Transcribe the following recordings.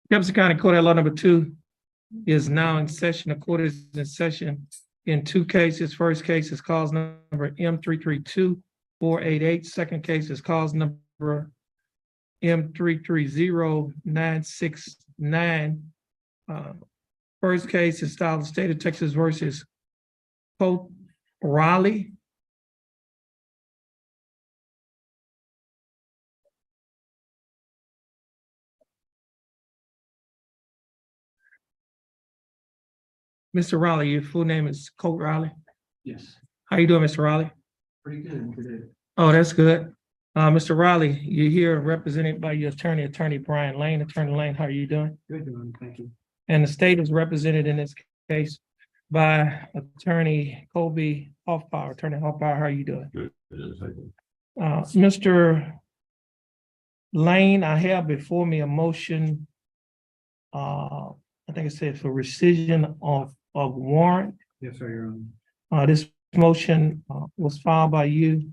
Jefferson County Court at Law number 2 is now in session. The court is in session in 2 cases. First case is cause number M332488. Second case is cause number M330969. First case is styled State of Texas versus Pope Raleigh. Mr. Raleigh, your full name is Colt Raleigh. Yes. How you doing, Mr. Raleigh? Pretty good. Oh, that's good. Mr. Raleigh, you're here represented by your attorney, Brian Lane. Attorney Lane, how are you doing? Good, thank you. And the state is represented in this case by Attorney Colby Hoffbauer. Attorney Hoffbauer, how are you doing? Good. Thank you. Mr. Lane, I have before me a motion. I think it said for rescission of warrant. Yes, sir, Your Honor. This motion was filed by you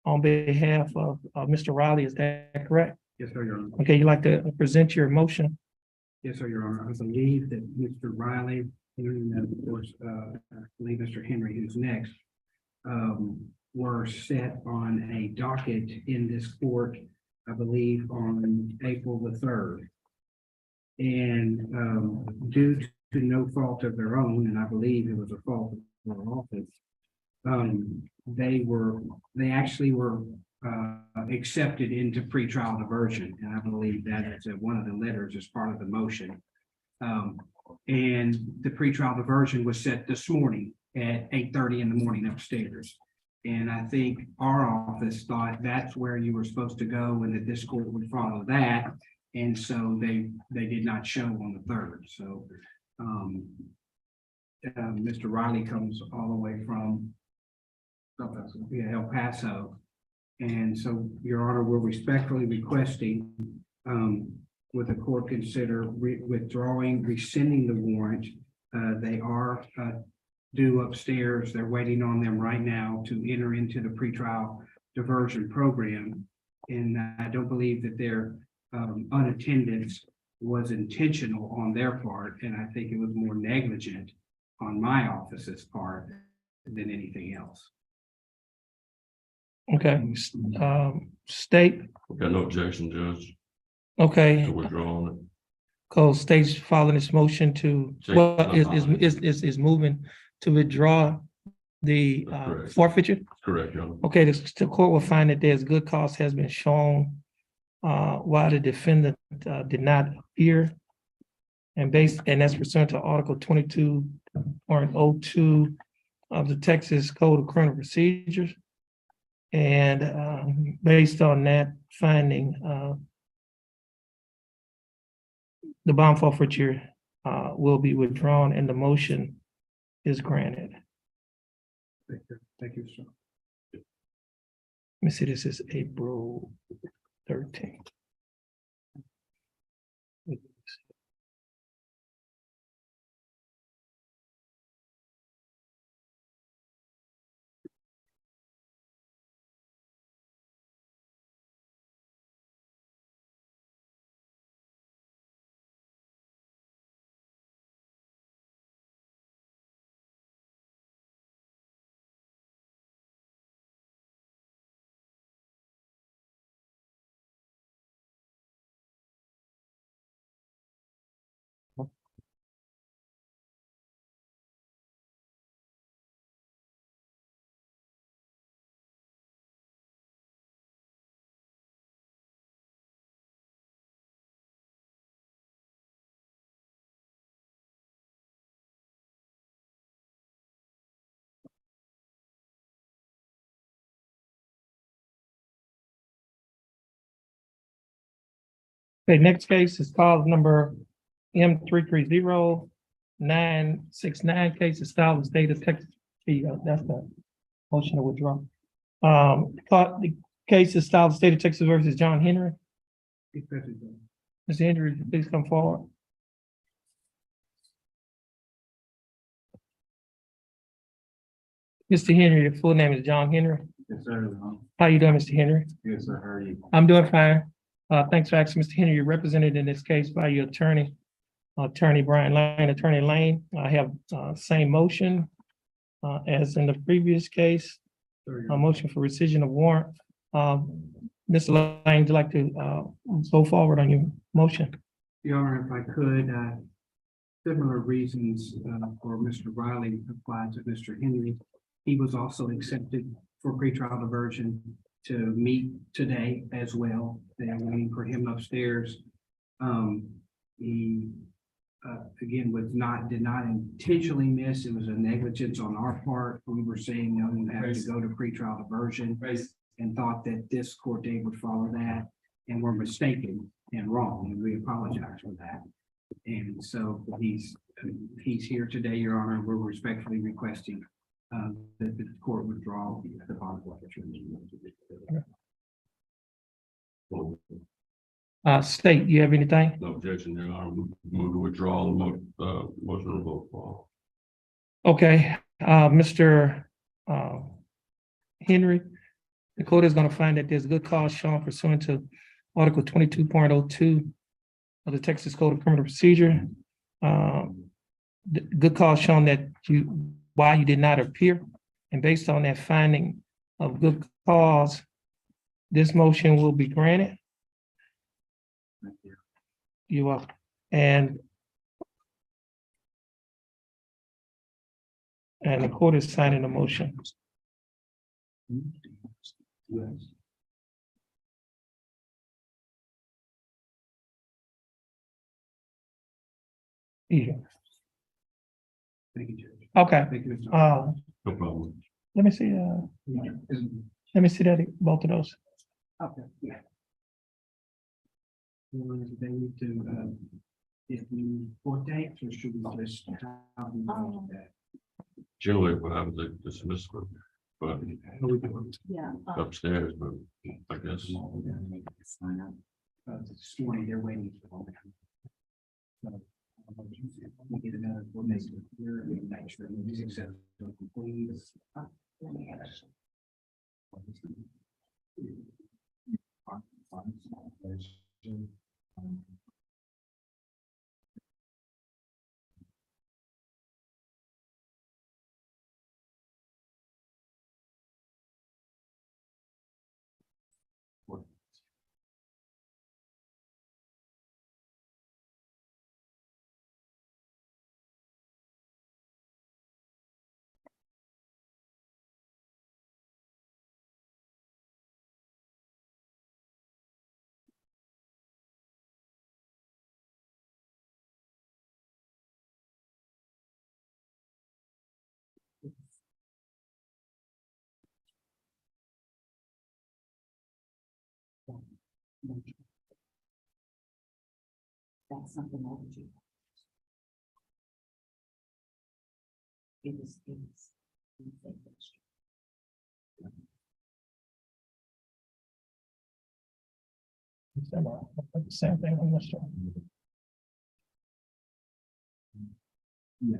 on behalf of Mr. Riley. Is that correct? Yes, sir, Your Honor. Okay, you'd like to present your motion? Yes, sir, Your Honor. I believe that Mr. Riley, and of course, I believe Mr. Henry, who's next, were set on a docket in this court, I believe, on April the 3rd. And due to no fault of their own, and I believe it was a fault of their office, they actually were accepted into pretrial diversion, and I believe that is one of the letters as part of the motion. And the pretrial diversion was set this morning at 8:30 in the morning upstairs. And I think our office thought that's where you were supposed to go and that this court would follow that. And so they did not show on the 3rd. So Mr. Riley comes all the way from El Paso. And so, Your Honor, we're respectfully requesting would the court consider rescinding the warrant. They are due upstairs. They're waiting on them right now to enter into the pretrial diversion program. And I don't believe that their unattendance was intentional on their part. And I think it was more negligent on my office's part than anything else. Okay, state, Got no objection, Judge, okay, to withdrawing it. cause state's following this motion to, well, is moving to withdraw the Correct. forfeiture. Correct, Your Honor. Okay, the court will find that there's good cause has been shown while the defendant did not appear. And that's pursuant to Article 22.02 of the Texas Code of Criminal Procedures. And based on that finding, the bond forfeiture will be withdrawn and the motion is granted. Thank you, sir. Let me see, this is April 13th. Okay, next case is cause number M 330-969, case of style of state of Texas. That's the motion to withdraw. The case is style of state of Texas versus John Henry. Mr. Henry, please come forward. Mr. Henry, your full name is John Henry. Yes, sir. How you doing, Mr. Henry? Yes, sir. How are you? I'm doing fine. Thanks for asking, Mr. Henry. You're represented in this case by your attorney, Attorney Brian Lane, Attorney Lane. I have same motion as in the previous case, a motion for rescission of warrant. Mr. Lane, would you like to go forward on your motion? Your Honor, if I could, similar reasons for Mr. Riley applied to Mr. Henry. He was also accepted for pretrial diversion to meet today as well. They are waiting for him upstairs. He again did not intentionally miss. It was a negligence on our part. We were saying, no, you have to go to pretrial diversion and thought that this court date would follow that, and we're mistaken and wrong, and we apologize for that. And so he's here today, Your Honor. We're respectfully requesting that the court withdraw the bond. State, you have anything? No objection, Your Honor. Move to withdraw the motion to vote for. Okay, Mr. Henry, the court is going to find that there's good cause shown pursuant to Article 22.02 of the Texas Code of Criminal Procedure. The good cause shown that why you did not appear, and based on that finding of good cause, this motion will be granted. You're welcome. And the court is signing the motion. Yeah. Thank you, Judge. Okay. Thank you, Mr. No problem. Let me see. Let me see that both of those. Okay, yeah. They need to, if you court dates, or should we just have them do that? Generally, what happens, they dismiss them, but Yeah. upstairs, but I guess. This morning, they're waiting for them. So, we get another, we'll make it clear and make sure it's acceptable, please. That's something overdue. Same thing on this one. Yeah.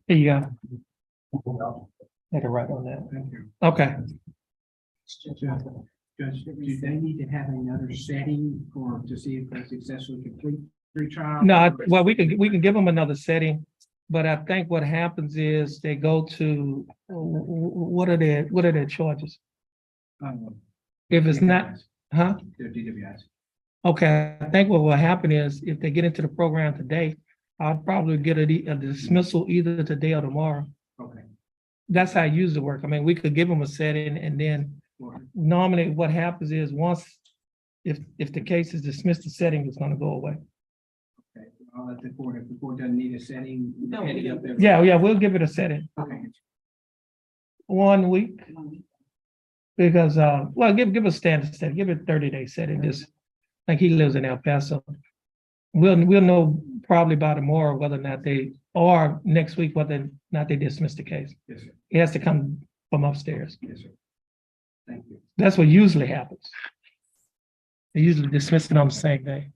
Here you go. Take it right on that. Thank you. Okay. Judge, do they need to have another setting for, to see if they successfully complete retrial? No, well, we can give them another setting, but I think what happens is they go to, what are their charges? If it's not, huh? They're DWIs. Okay, I think what will happen is if they get into the program today, I'll probably get a dismissal either today or tomorrow. Okay. That's how I usually work. I mean, we could give them a setting and then Well, normally what happens is once, if the case is dismissed, the setting is gonna go away. okay. I'll let the court, if the court doesn't need a setting. Eddie up there. Yeah, we'll give it a setting, Okay. 1 week. Because, well, give a standard setting, give it 30-day setting, just like he lives in El Paso. We'll know probably by tomorrow whether or not or next week, whether or not they dismiss the case. Yes, sir. It has to come from upstairs. Yes, sir. Thank you. That's what usually happens. They usually dismiss it on the same day.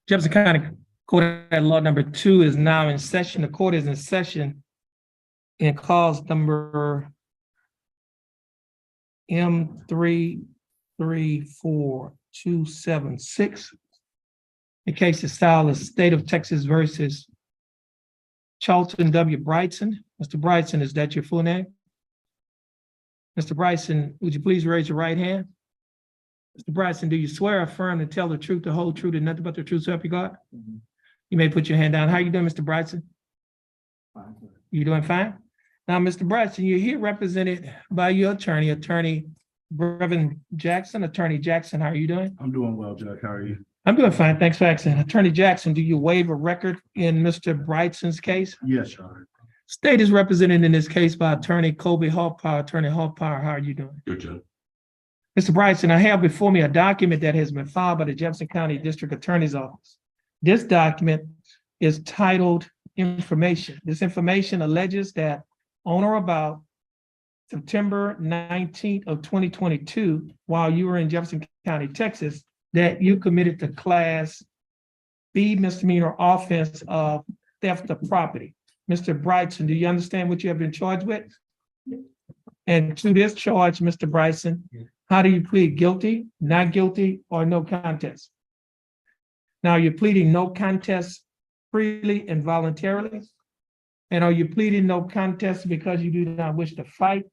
Jefferson County Court at Law number 2 is now in session. The court is in session in cause number M334276. The case is styled as State of Texas versus Charlton W. Bryson. Mr. Bryson, is that your full name? Mr. Bryson, would you please raise your right hand? Mr. Bryson, do you swear or affirm to tell the truth, the whole truth, and nothing but the truth, so help you God? You may put your hand down. How are you doing, Mr. Bryson? Fine. You doing fine? Now, Mr. Bryson, you're here represented by your attorney, Attorney Reverend Jackson. Attorney Jackson, how are you doing? I'm doing well, Judge. How are you? I'm doing fine. Thanks for asking. Attorney Jackson, do you waive a record in Mr. Bryson's case? Yes, Your Honor. State is represented in this case by Attorney Colby Hallpower. Attorney Hallpower, how are you doing? Good, Judge. Mr. Bryson, I have before me a document that has been filed by the Jefferson County District Attorney's Office. This document is titled Information. This information alleges that on or about September 19th of 2022, while you were in Jefferson County, Texas, that you committed the Class B misdemeanor offense of theft of property. Mr. Bryson, do you understand what you have been charged with? And to this charge, Mr. Bryson, how do you plead? Guilty, not guilty, or no contest? Now, you're pleading no contest freely and voluntarily? And are you pleading no contest because you do not wish to fight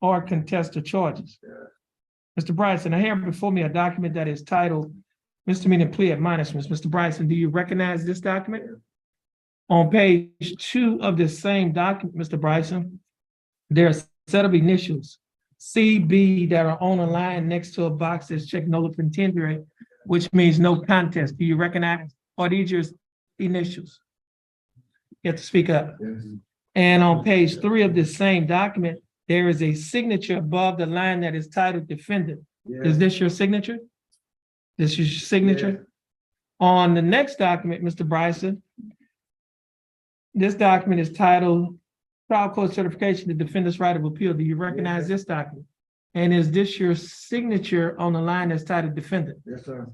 or contest the charges? Mr. Bryson, I have before me a document that is titled Misdemeanor Plea Admonishments. Mr. Bryson, do you recognize this document? On page 2 of this same document, Mr. Bryson, there's a set of initials, CB, that are on a line next to a box that's checked nolo contendere, which means no contest. Do you recognize? Are these your initials? You have to speak up. And on page 3 of this same document, there is a signature above the line that is titled Defendant. Is this your signature? This is your signature? On the next document, Mr. Bryson, this document is titled Trial Court Certification, the Defendant's Right of Appeal. Do you recognize this document? And is this your signature on the line that's titled Defendant? Yes, sir.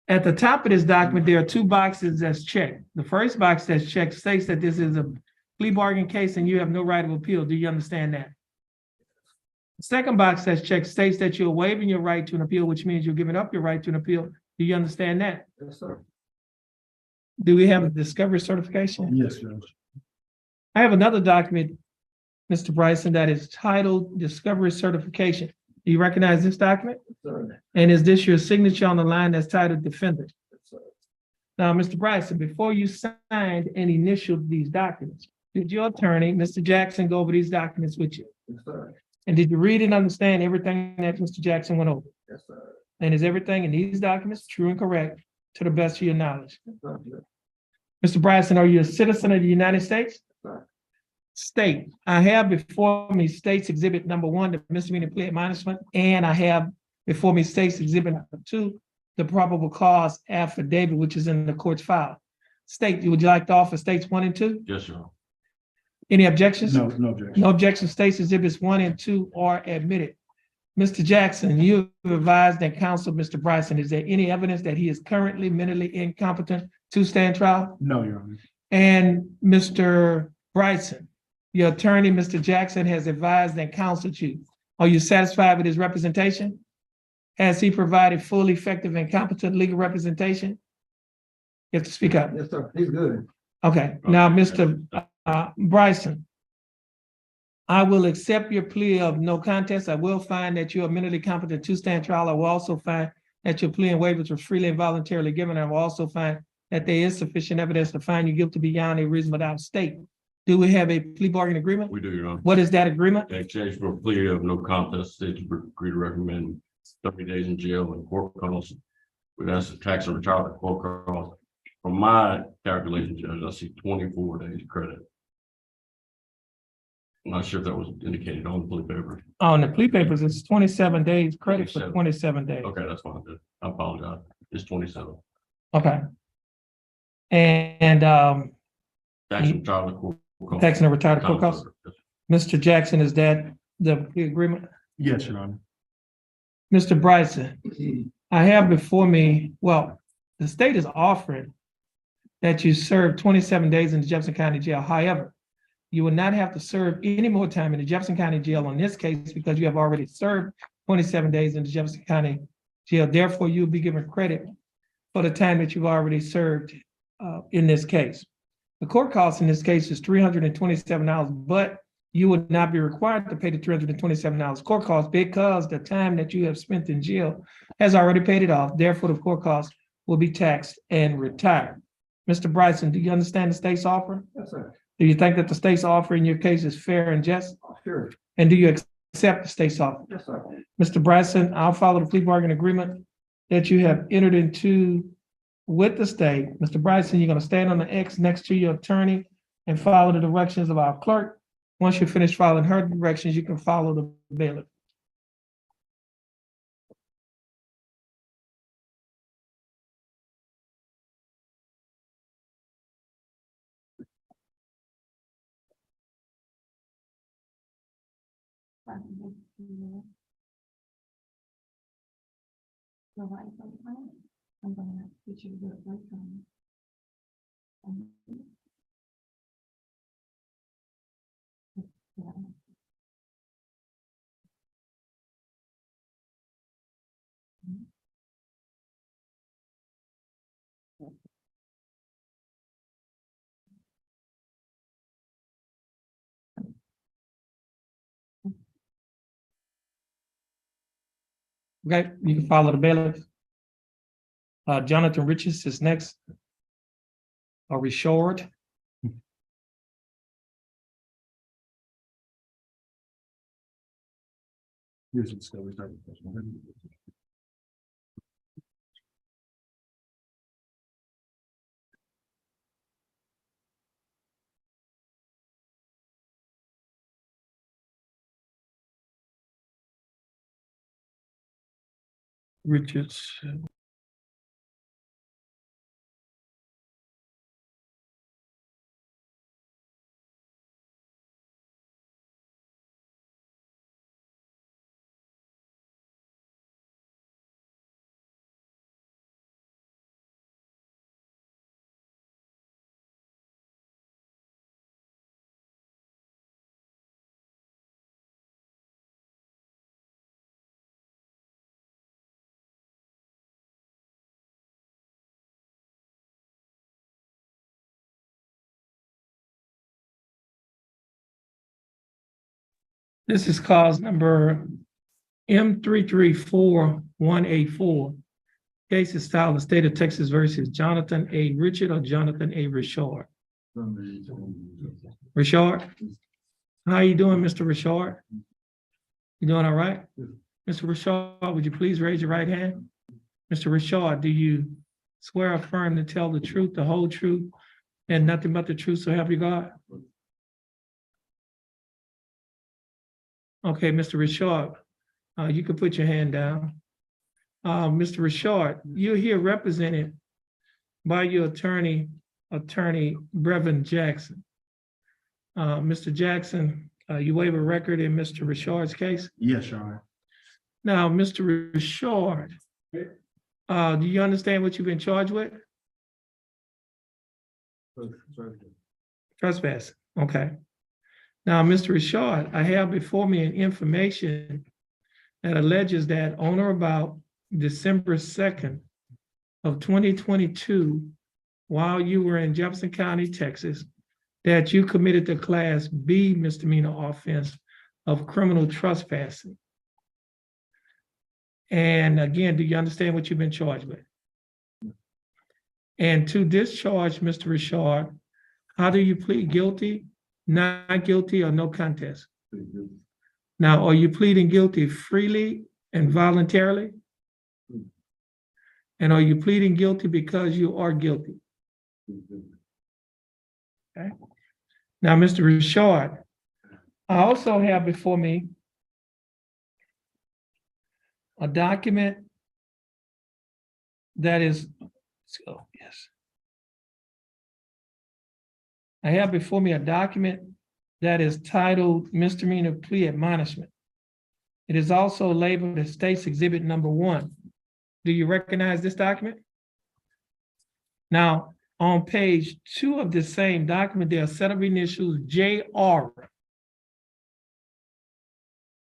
At the top of this document, there are 2 boxes that's checked. The first box that's checked states that this is a plea bargain case and you have no right of appeal. Do you understand that? The second box that's checked states that you're waiving your right to an appeal, which means you're giving up your right to an appeal. Do you understand that? Yes, sir. Do we have a discovery certification? Yes, Judge. I have another document, Mr. Bryson, that is titled Discovery Certification. Do you recognize this document? Yes, sir. And is this your signature on the line that's titled Defendant? Yes, sir. Now, Mr. Bryson, before you signed and initialed these documents, did your attorney, Mr. Jackson, go over these documents with you? Yes, sir. And did you read and understand everything that Mr. Jackson went over? Yes, sir. And is everything in these documents true and correct to the best of your knowledge? Yes, sir. Mr. Bryson, are you a citizen of the United States? Sir. State, I have before me State's Exhibit number 1, the misdemeanor plea admonishment, and I have before me State's Exhibit number 2, the probable cause affidavit, which is in the court's file. State, would you like to offer States 1 and 2? Yes, sir. Any objections? No, no objection. No objection. States Exhibits 1 and 2 are admitted. Mr. Jackson, you have advised and counseled Mr. Bryson. Is there any evidence that he is currently mentally incompetent to stand trial? No, Your Honor. And Mr. Bryson, your attorney, Mr. Jackson, has advised and counseled you. Are you satisfied with his representation? Has he provided full, effective, and competent legal representation? You have to speak up. Yes, sir. He's good. Okay, now, Mr. Bryson, I will accept your plea of no contest. I will find that you are mentally competent to stand trial. I will also find that your plea and waivers were freely and voluntarily given. I will also find that there is sufficient evidence to find you guilty beyond a reasonable doubt. State, do we have a plea bargain agreement? We do, Your Honor. What is that agreement? In exchange for a plea of no contest, state to agree to recommend 30 days in jail and court costs. We've asked the tax and retirement court costs. From my calculation, Judge, I see 24 days credit. I'm not sure if that was indicated on the plea paper. On the plea papers, it's 27 days credit for 27. 27 days. Okay, that's fine. Judge. I apologize. It's 27. Okay. And Tax and retirement court costs. tax and retired court costs. Yes. Mr. Jackson, is that the plea agreement? Yes, Your Honor. Mr. Bryson, I have before me, well, the state is offering that you serve 27 days in the Jefferson County Jail. However, you will not have to serve any more time in the Jefferson County Jail on this case because you have already served 27 days in the Jefferson County Jail. Therefore, you'll be given credit for the time that you've already served in this case. The court cost in this case is $327, but you would not be required to pay the $327 court cost because the time that you have spent in jail has already paid it off. Therefore, the court cost will be taxed and retired. Mr. Bryson, do you understand the state's offer? Yes, sir. Do you think that the state's offer in your case is fair and just? Sure. And do you accept the state's offer? Yes, sir. Mr. Bryson, I'll follow the plea bargain agreement that you have entered into with the state. Mr. Bryson, you're going to stand on the X next to your attorney and follow the directions of our clerk. Once you finish following her directions, you can follow the bailiff. I'm gonna teach you the right time. Okay, you can follow the bailiff. Jonathan Richards is next. Or Richard. Here's the discovery start. Richards. This is cause number M334184. Case is filed in the state of Texas versus Jonathan A. Richard or Jonathan A. Richard. Richard? How you doing, Mr. Richard? You doing all right? Mr. Richard, would you please raise your right hand? Mr. Richard, do you swear or affirm to tell the truth, the whole truth, and nothing but the truth, so help you God? Okay, Mr. Richard, you can put your hand down. Mr. Richard, you're here represented by your attorney, Brevin Jackson. Mr. Jackson, you waive a record in Mr. Richard's case? Yes, Your Honor. Now, Mr. Richard, do you understand what you've been charged with? Trespass, okay. Now, Mr. Richard, I have before me an information that alleges that on or about December 2nd of 2022, while you were in Jefferson County, Texas, that you committed the Class B misdemeanor offense of criminal trespassing. And again, do you understand what you've been charged with? And to this charge, Mr. Richard, how do you plead guilty? Not guilty or no contest? Now, are you pleading guilty freely and voluntarily? And are you pleading guilty because you are guilty? Okay. Now, Mr. Richard, I also have before me a document that is, let's go, yes. I have before me a document that is titled Misdemeanor Plea Admonishment. It is also labeled as State's Exhibit Number 1. Do you recognize this document? Now, on page 2 of the same document, there are a set of initials JR.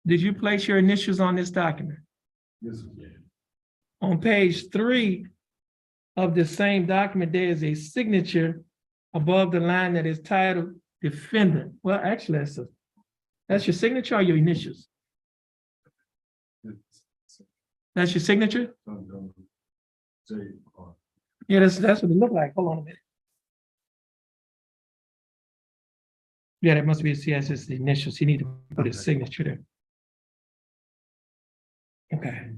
Did you place your initials on this document? Yes, sir. On page 3 of the same document, there is a signature above the line that is titled defendant. Well, actually, that's your signature or your initials? That's your signature? J.R. Yeah, that's what it looked like. Hold on a minute. Yeah, that must be CS's the initials. You need to put his signature there. Okay.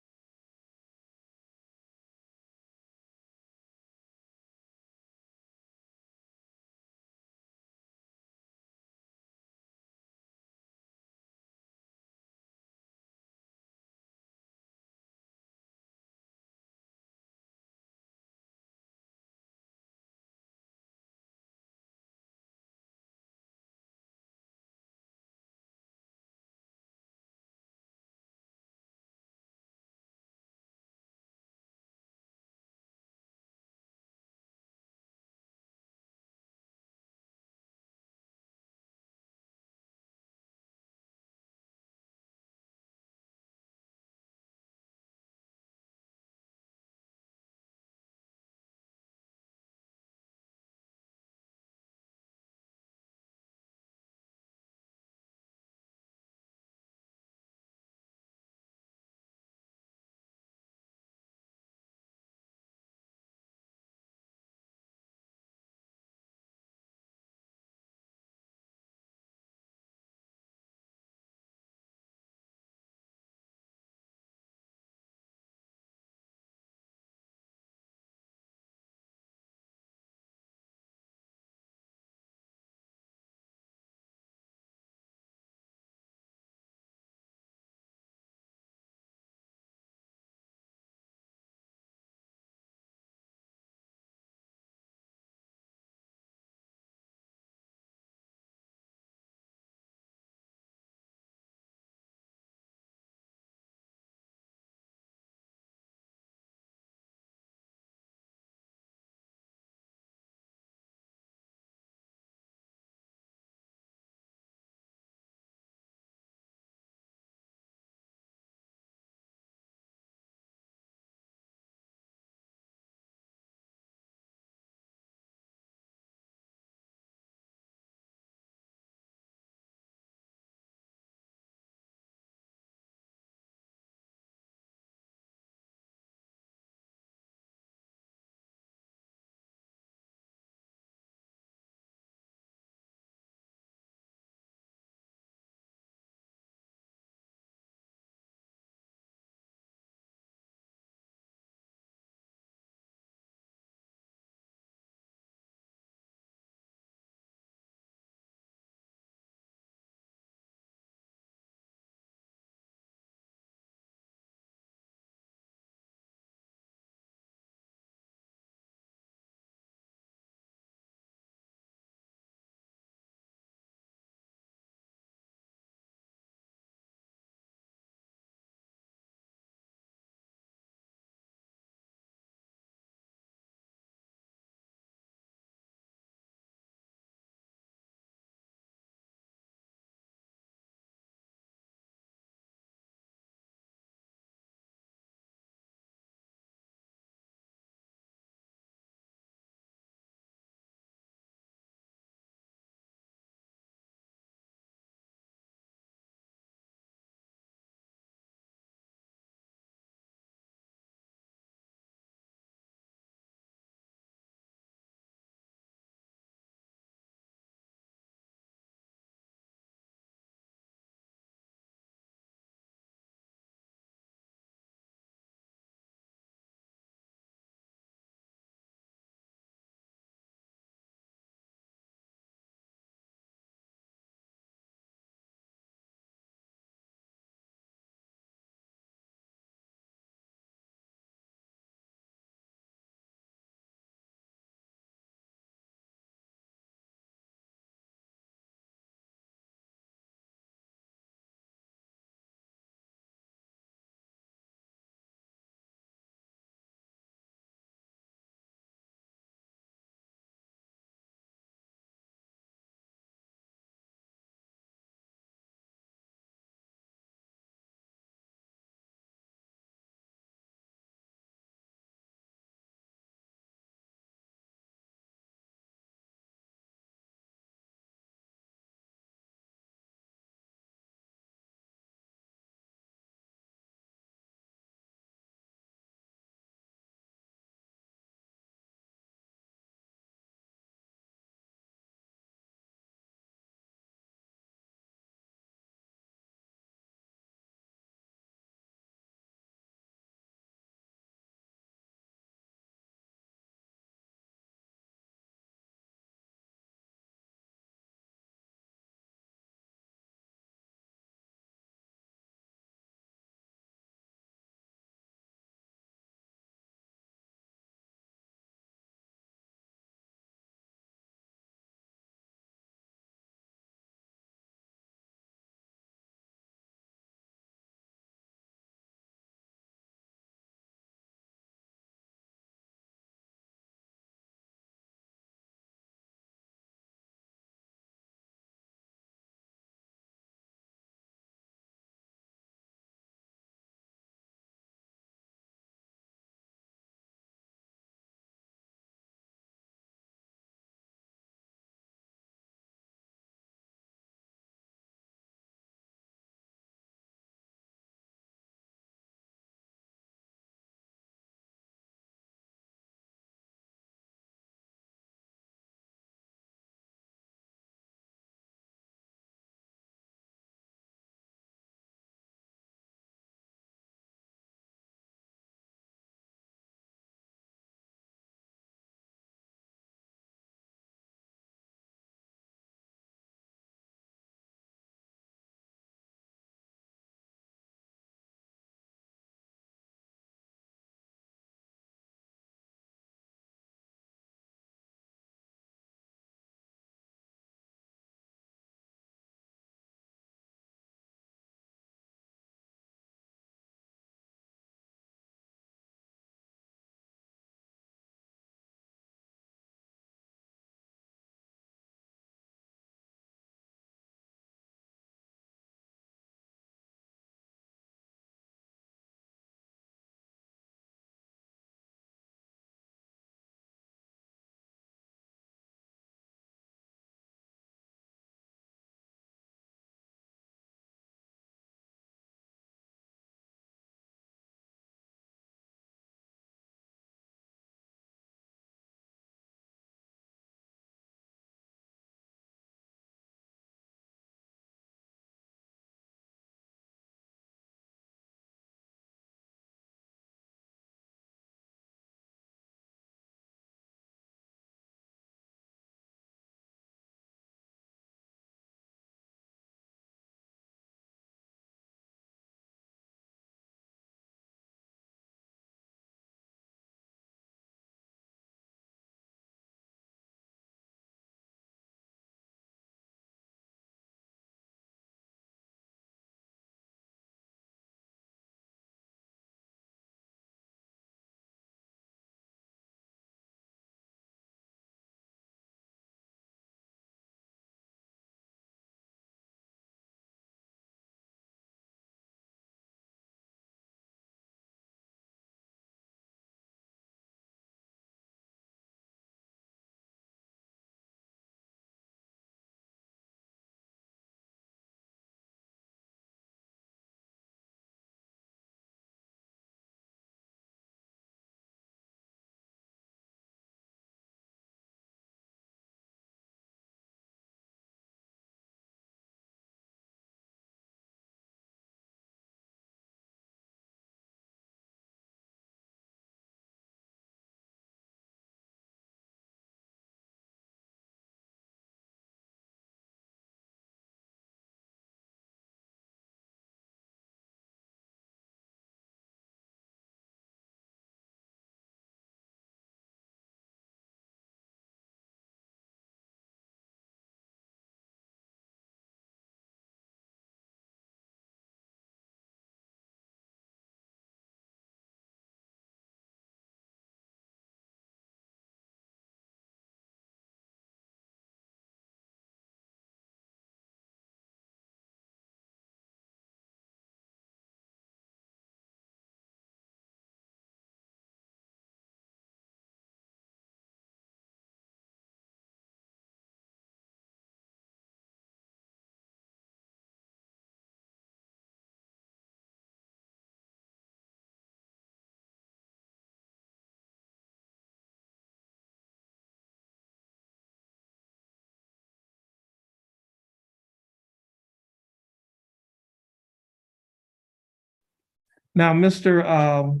Now, Mr.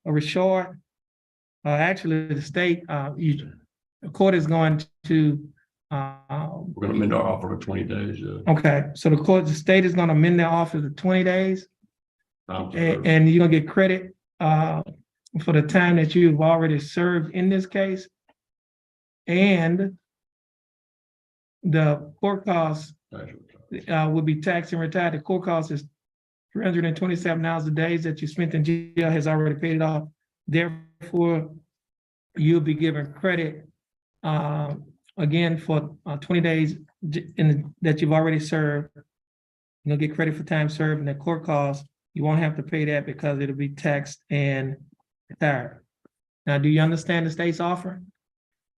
Richard, actually, the state, the court is going to, We're gonna amend our offer for 20 days, okay, so the state is gonna amend their offer to 20 days, time to serve. and you're gonna get credit, for the time that you've already served in this case. And the court costs, Tax return. will be taxed and retired. The court cost is $327 a day that you spent in jail has already paid it off. Therefore, you'll be given credit, again, for 20 days that you've already served. You'll get credit for time served, and the court costs, you won't have to pay that because it'll be taxed and retired. Now, do you understand the state's offer?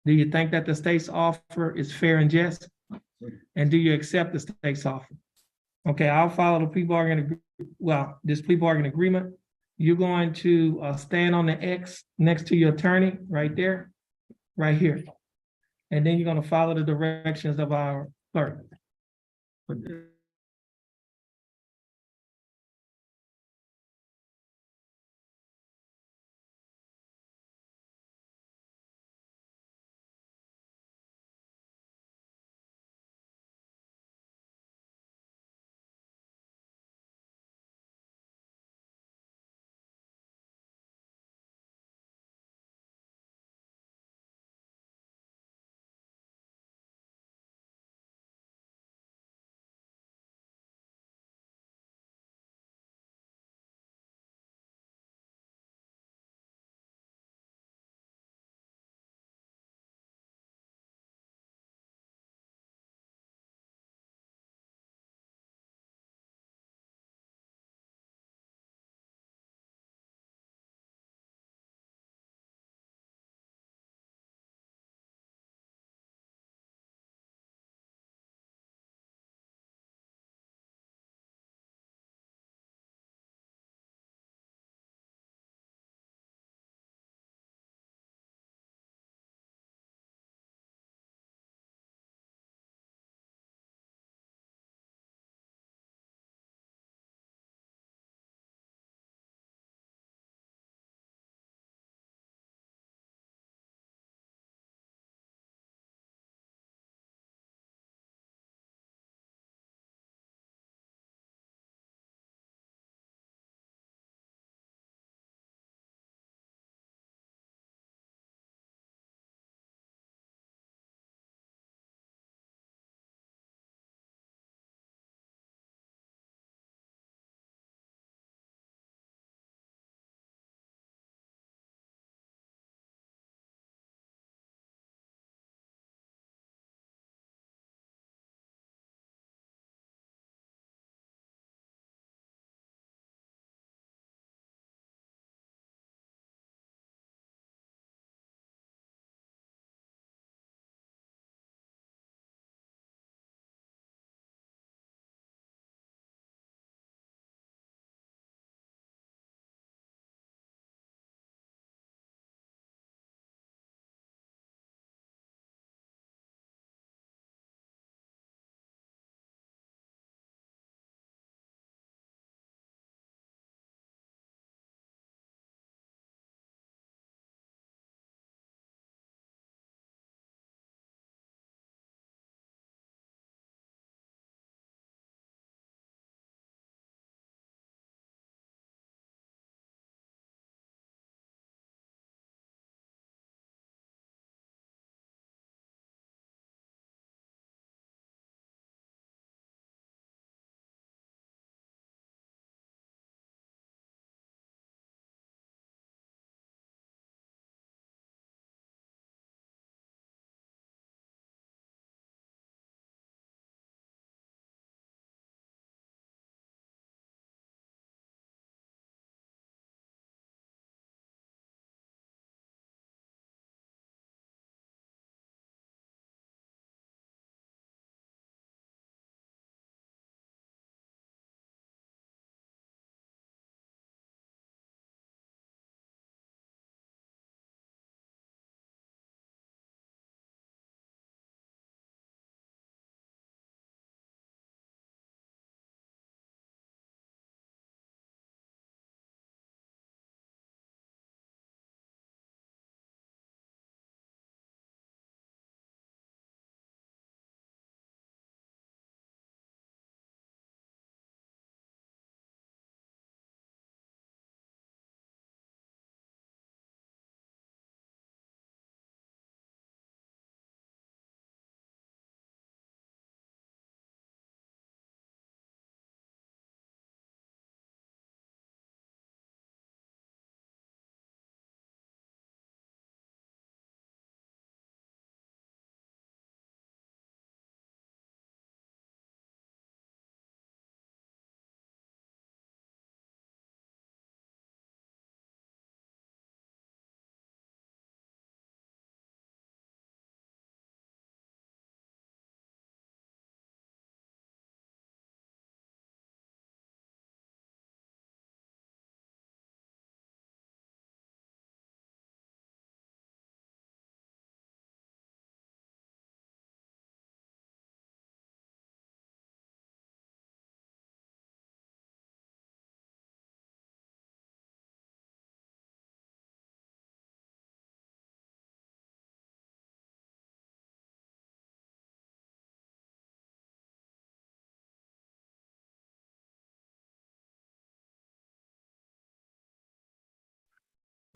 Do you think that the state's offer is fair and just? And do you accept the state's offer? Okay, I'll follow the plea bargaining, this plea bargaining agreement. You're going to stand on the X next to your attorney right there, right here. And then you're gonna follow the directions of our clerk.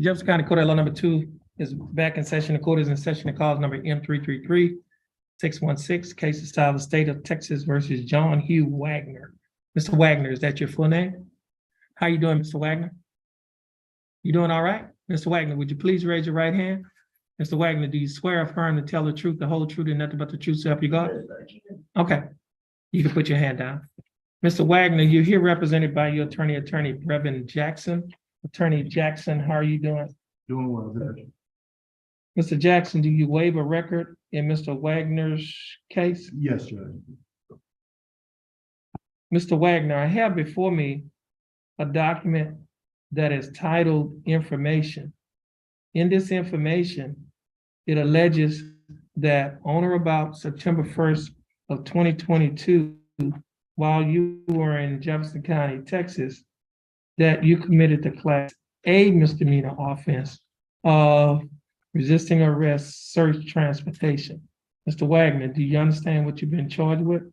Jefferson County Court at Law number 2 is back in session. The court is in session. The cause number M333-616. Case is style the state of Texas versus John Hugh Wagner. Mr. Wagner, is that your full name? How you doing, Mr. Wagner? You doing all right? Mr. Wagner, would you please raise your right hand? Mr. Wagner, do you swear or affirm to tell the truth, the whole truth, and nothing but the truth, so help you God? Okay, you can put your hand down. Mr. Wagner, you're here represented by your attorney, Attorney Brevin Jackson. Attorney Jackson, how are you doing? Doing well, Judge. Mr. Jackson, do you waive a record in Mr. Wagner's case? Yes, Judge. Mr. Wagner, I have before me a document that is titled Information. In this information, it alleges that on or about September 1st of 2022, while you were in Jefferson County, Texas, that you committed the Class A misdemeanor offense of resisting arrest, search, transportation. Mr. Wagner, do you understand what you've been charged with?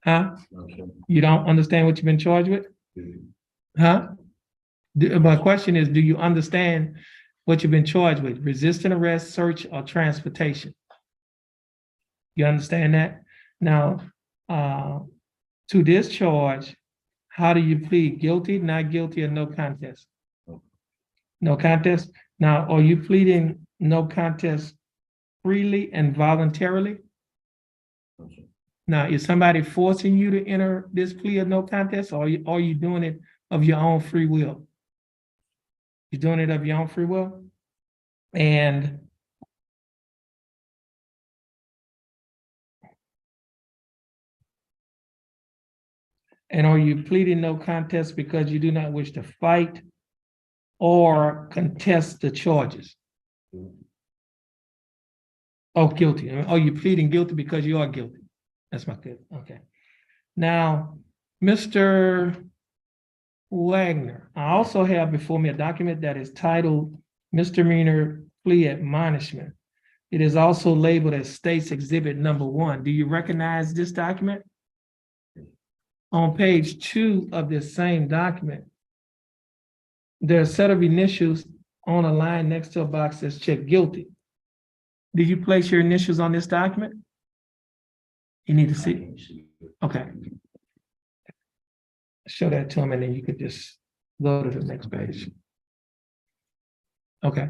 Huh? You don't understand what you've been charged with? Huh? My question is, do you understand what you've been charged with? Resisting arrest, search, or transportation? You understand that? Now, to this charge, how do you plead? Guilty, not guilty, or no contest? No contest? Now, are you pleading no contest freely and voluntarily? Now, is somebody forcing you to enter this plea of no contest, or are you doing it of your own free will? You're doing it of your own free will? And are you pleading no contest because you do not wish to fight or contest the charges? Oh, guilty. Are you pleading guilty because you are guilty? That's my good. Okay. Now, Mr. Wagner, I also have before me a document that is titled Misdemeanor Plea Admonishment. It is also labeled as State's Exhibit Number 1. Do you recognize this document? On page 2 of this same document, there's a set of initials on a line next to a box that's checked guilty. Did you place your initials on this document? You need to see. Okay. Show that to him and then you could just go to the next page. Okay.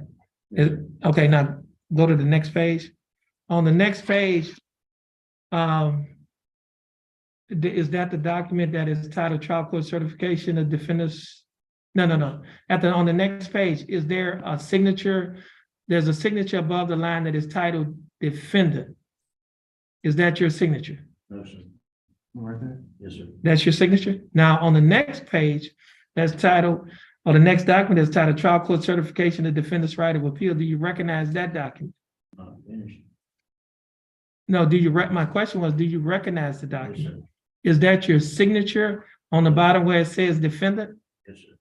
Okay, now go to the next page. On the next page, is that the document that is titled Trial Court Certification of Defendants? No. On the next page, is there a signature? There's a signature above the line that is titled Defendant. Is that your signature? No, sir. Right there? Yes, sir. That's your signature? Now, on the next page, that's titled, or the next document is titled Trial Court Certification of Defendant's Right of Appeal. Do you recognize that document? No, my question was, do you recognize the document? Yes, Is that your signature on the bottom where it says defendant? yes, sir.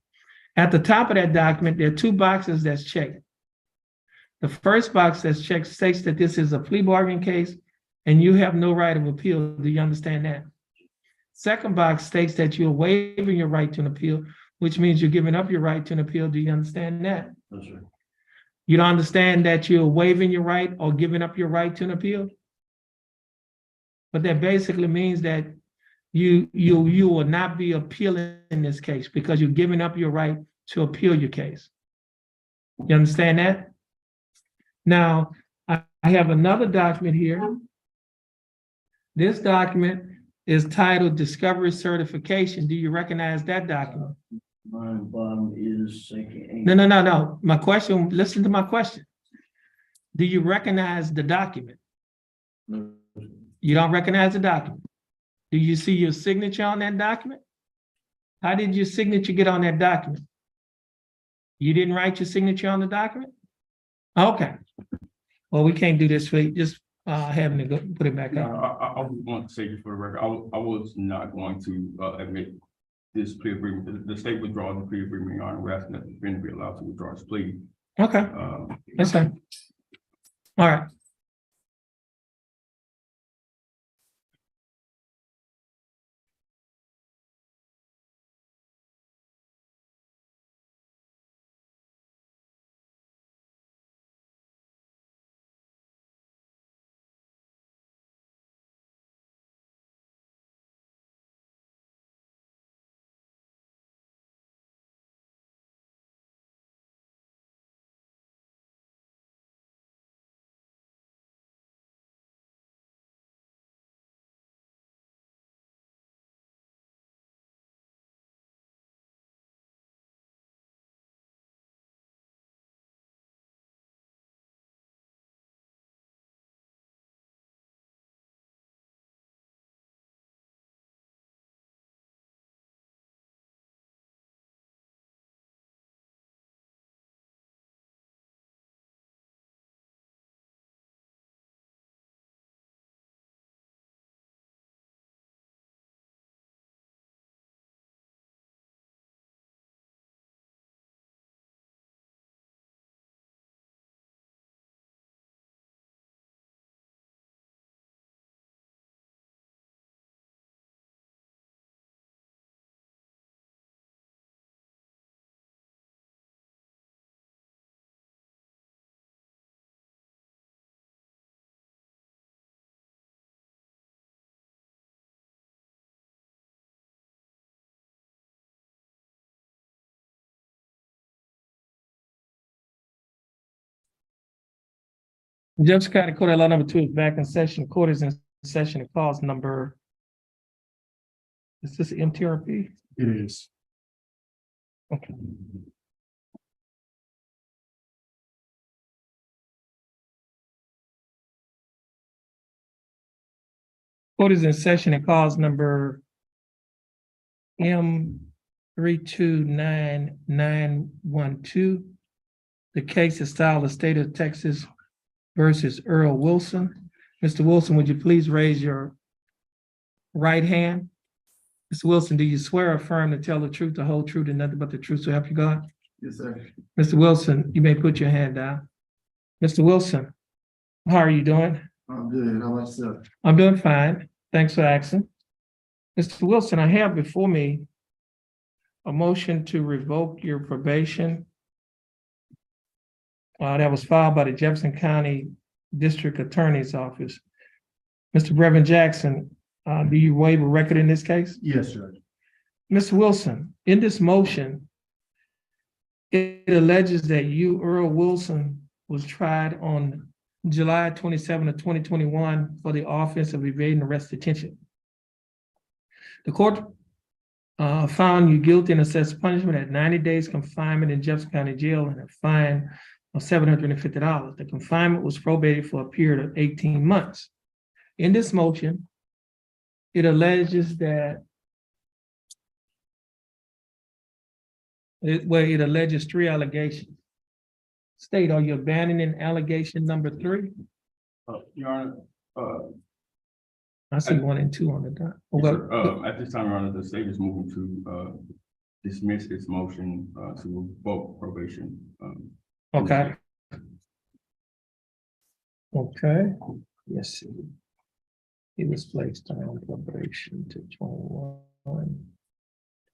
At the top of that document, there are 2 boxes that's checked. The first box that's checked states that this is a plea bargaining case and you have no right of appeal. Do you understand that? Second box states that you're waiving your right to an appeal, which means you're giving up your right to an appeal. Do you understand that? No, sir. You don't understand that you're waiving your right or giving up your right to an appeal? But that basically means that you will not be appealing in this case because you're giving up your right to appeal your case. You understand that? Now, I have another document here. This document is titled Discovery Certification. Do you recognize that document? Mine bottom is second. No. My question, listen to my question. Do you recognize the document? No. You don't recognize the document. Do you see your signature on that document? How did your signature get on that document? You didn't write your signature on the document? Okay. Well, we can't do this for you. Just having to go put it back No, up. I want to say this for the record, I was not going to admit this plea agreement. The state withdraws the plea agreement, Your Honor. We're asking that the defendant be allowed to withdraw his plea. Okay, that's fine. All right. Jefferson County Court at law number 2 is back in session. Court is in session. It calls number. Is this MTRP? It is. Okay. Court is in session. It calls number M329912. The case is styled the state of Texas versus Earl Wilson. Mr. Wilson, would you please raise your right hand? Mr. Wilson, do you swear or affirm to tell the truth, the whole truth, and nothing but the truth, so help you God? Yes, sir. Mr. Wilson, you may put your hand down. Mr. Wilson, how are you doing? I'm good. How about yourself? I'm doing fine. Thanks for asking. Mr. Wilson, I have before me a motion to revoke your probation that was filed by the Jefferson County District Attorney's Office. Mr. Reverend Jackson, do you waive a record in this case? Yes, sir. Mr. Wilson, in this motion, it alleges that you, Earl Wilson, was tried on July 27 of 2021 for the offense of evading arrest detention. The court found you guilty and assessed punishment at 90 days confinement in Jefferson County Jail and a fine of $750. The confinement was probated for a period of 18 months. In this motion, it alleges that it alleges 3 allegations. State, are you abandoning allegation number 3? Your Honor, I see 1 and 2 on the dot. yes, sir. At this time, Your Honor, the state is moving to dismiss its motion to revoke probation. Okay. Okay, yes. He was placed on probation to 21,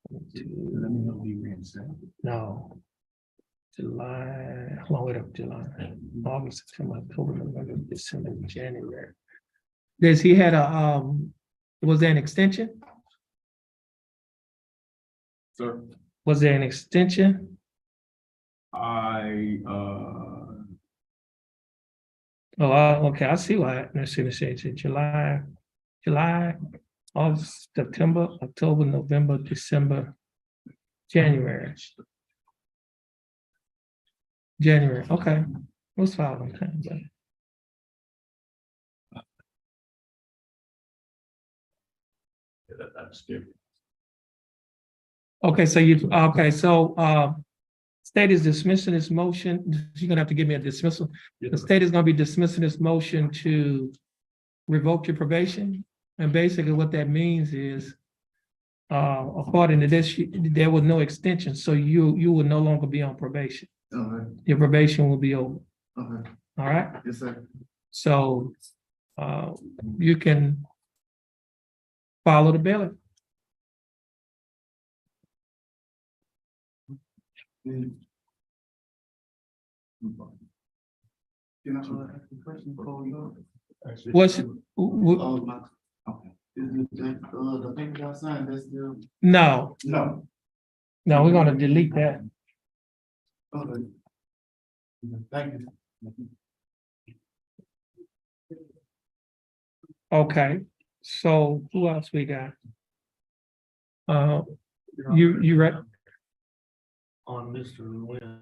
22. Let me know if you reinstated. No. July, how long wait up July, August, September, October, November, December, January. Does he had a, was there an extension? Sir, Was there an extension? Okay, I see why. Let's see, July, August, September, October, November, December, January. January, okay. It was filed on time, but. that's different. Okay, so state is dismissing this motion. You're gonna have to give me a dismissal. The state is gonna be dismissing this motion to revoke your probation. And basically what that means is, according to this, there was no extension, so you will no longer be on probation. Okay. Your probation will be over, Okay. all right? Yes, sir. So, you can follow the bill. Can I ask a question before we go? What's, Okay. Is the thing y'all signed, that's still? no, No. no, we're gonna delete that. Okay. Thank you. Okay, so who else we got? You read? On Mr. Nguyen.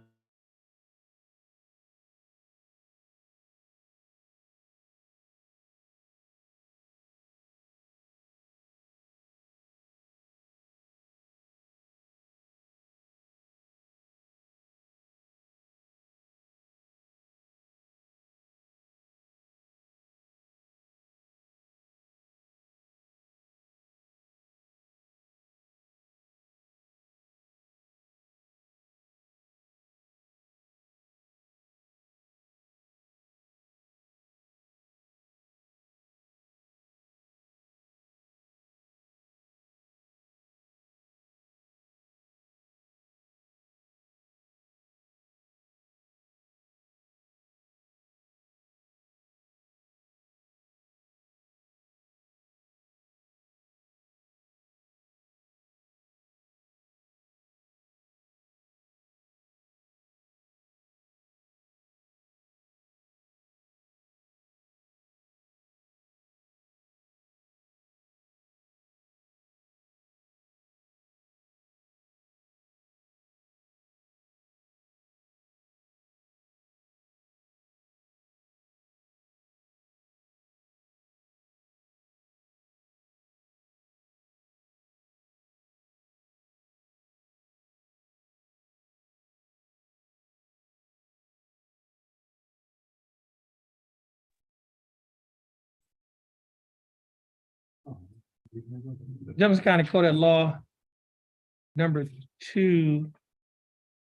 Jefferson County Code of Law number 2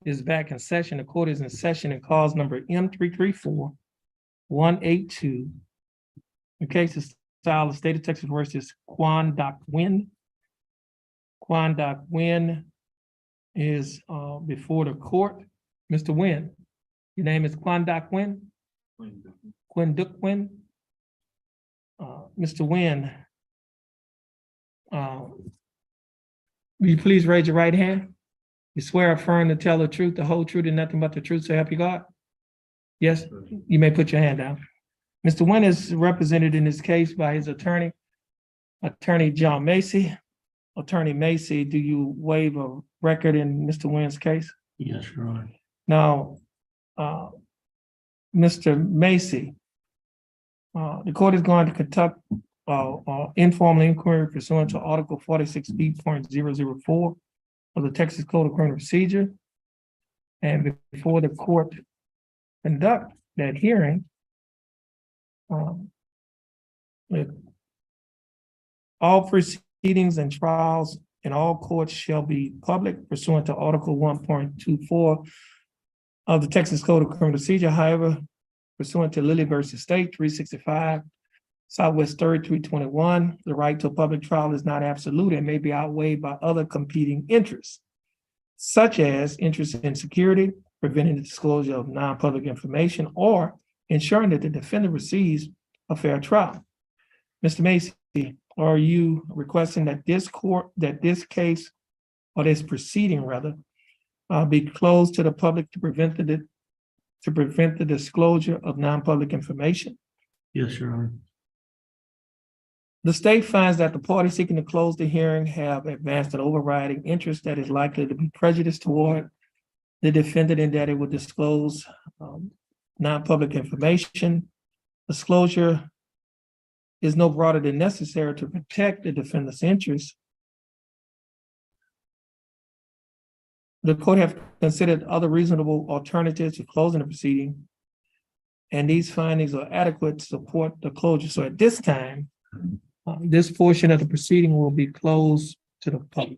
is back in session. The court is in session and calls number M334-182. The case is style of State of Texas versus Quan Doc Nguyen. Quan Doc Nguyen is before the court. Mr. Nguyen, your name is Quan Doc Nguyen? Quinn Duc Nguyen? Mr. Nguyen, will you please raise your right hand? You swear affirm to tell the truth, the whole truth, and nothing but the truth, so help you God? Yes, you may put your hand down. Mr. Nguyen is represented in this case by his attorney, Attorney John Macy. Attorney Macy, do you waive a record in Mr. Nguyen's case? Yes, Your Honor. Now, Mr. Macy, the court is going to conduct informal inquiry pursuant to Article 46B.004 of the Texas Code of Criminal Procedure. And before the court conduct that hearing, all proceedings and trials in all courts shall be public pursuant to Article 1.24 of the Texas Code of Criminal Procedure. However, pursuant to Lilly versus State 365, Southwest 3rd 321, the right to a public trial is not absolute and may be outweighed by other competing interests, such as interest in security, preventing the disclosure of non-public information, or ensuring that the defendant receives a fair trial. Mr. Macy, are you requesting that this case, or this proceeding rather, be closed to the public to prevent the disclosure of non-public information? Yes, Your Honor. The state finds that the party seeking to close the hearing have advanced an overriding interest that is likely to be prejudiced toward the defendant in that it would disclose non-public information. Disclosure is no broader than necessary to protect the defendant's interests. The court have considered other reasonable alternatives to closing the proceeding, and these findings are adequate to support the closure. So at this time, this portion of the proceeding will be closed to the public.